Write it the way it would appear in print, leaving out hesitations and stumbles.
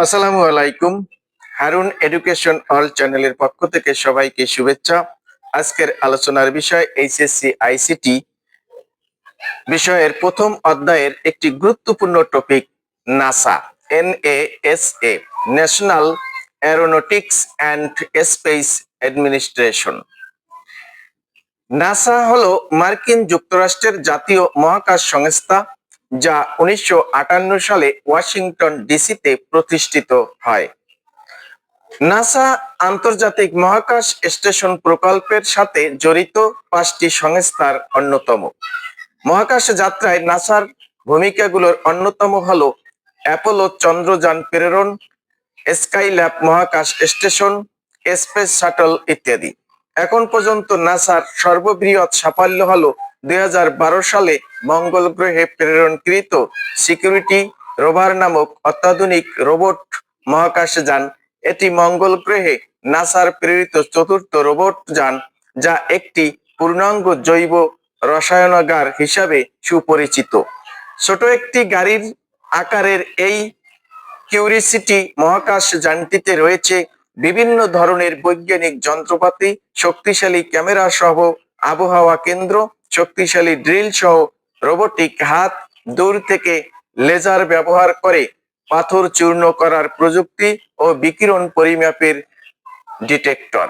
আসসালামু আলাইকুম। Harun education all চ্যানেলের পক্ষ থেকে সবাইকে শুভেচ্ছা। আজকের আলোচনার বিষয় এইচএসসি আইসিটি বিষয়ের প্রথম অধ্যায়ের একটি গুরুত্বপূর্ণ topic NASA. NASA, national Aeronautics and space administration. NASA হলো মার্কিন যুক্তরাষ্ট্রের জাতীয় মহাকাশ সংস্থা, যা 1958 সালে ওয়াশিংটন ডিসিতে প্রতিষ্ঠিত হয়। নাসা আন্তর্জাতিক মহাকাশ স্টেশন প্রকল্পের সাথে জড়িত 5টি সংস্থার অন্যতম। মহাকাশ যাত্রায় নাসার ভূমিকাগুলোর অন্যতম হলো অ্যাপোলো চন্দ্রযান প্রেরণ, স্কাইল্যাব মহাকাশ স্টেশন, স্পেস শাটল ইত্যাদি। এখন পর্যন্ত নাসার সর্ববৃহৎ সাফল্য হলো 2012 সালে মঙ্গল গ্রহে প্রেরণকৃত সিকিউরিটি রোভার নামক অত্যাধুনিক রোবট মহাকাশযান। এটি মঙ্গল গ্রহে নাসার প্রেরিত চতুর্থ রোবট যান, যা একটি পূর্ণাঙ্গ জৈব রসায়নাগার হিসাবে সুপরিচিত। ছোট একটি গাড়ির আকারের এই কিউরিসিটি মহাকাশ যানটিতে রয়েছে বিভিন্ন ধরনের বৈজ্ঞানিক যন্ত্রপাতি, শক্তিশালী ক্যামেরা সহ আবহাওয়া কেন্দ্র, শক্তিশালী ড্রিল সহ রোবোটিক হাত, দূর থেকে লেজার ব্যবহার করে পাথর চূর্ণ করার প্রযুক্তি ও বিকিরণ পরিমাপের ডিটেক্টর।